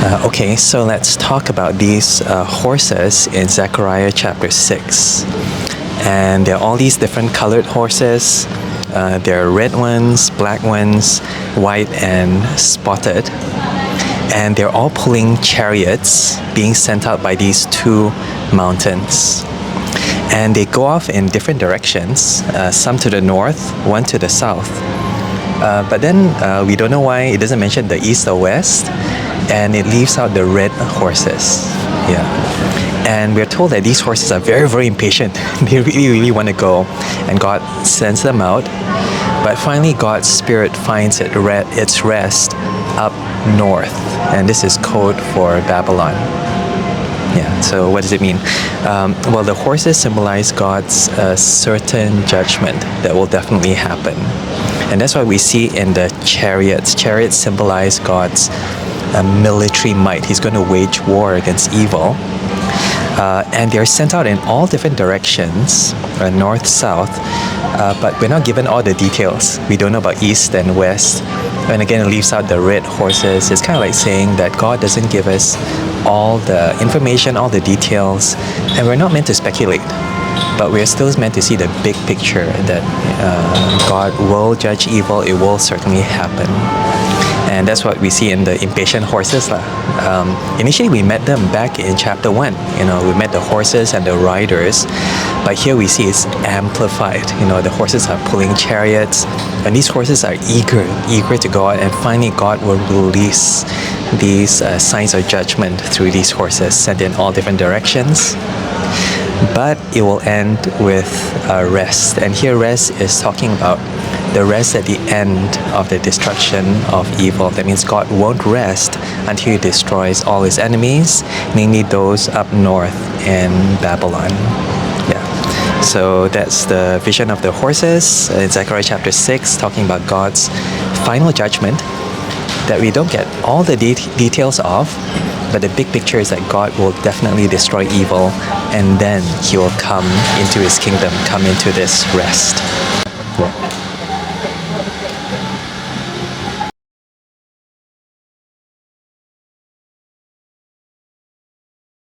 Okay, so let's talk about these horses in Zechariah chapter 6. And there are all these different colored horses. There are red ones, black ones, white and spotted. And they're all pulling chariots being sent out by these two mountains. And they go off in different directions, some to the north, one to the south. But then we don't know why it doesn't mention the east or west, and it leaves out the red horses. Yeah. And we're told that these horses are very, very impatient. They really, really want to go, and God sends them out. But finally, God's Spirit finds its rest up north, and this is code for Babylon. Yeah, so what does it mean? Well, the horses symbolize God's certain judgment that will definitely happen. And that's why we see in the chariots. Chariots symbolize God's military might. He's going to wage war against evil. And they're sent out in all different directions, north, south, but we're not given all the details. We don't know about east and west. And again, it leaves out the red horses. It's kind of like saying that God doesn't give us all the information, all the details, and we're not meant to speculate. But we're still meant to see the big picture that God will judge evil. It will certainly happen. And that's what we see in the impatient horses. Initially, we met them back in chapter 1. We met the horses and the riders. But here we see it's amplified. The horses are pulling chariots. And these horses are eager to go out. And finally, God will release these signs of judgment through these horses sent in all different directions. But it will end with rest. And here rest is talking about the rest at the end of the destruction of evil. That means God won't rest until He destroys all His enemies, namely those up north in Babylon. Yeah. So that's the vision of the horses in Zechariah chapter 6, talking about God's final judgment that we don't get all the details of, but the big picture is that God will definitely destroy evil, and then He will come into His kingdom, come into this rest.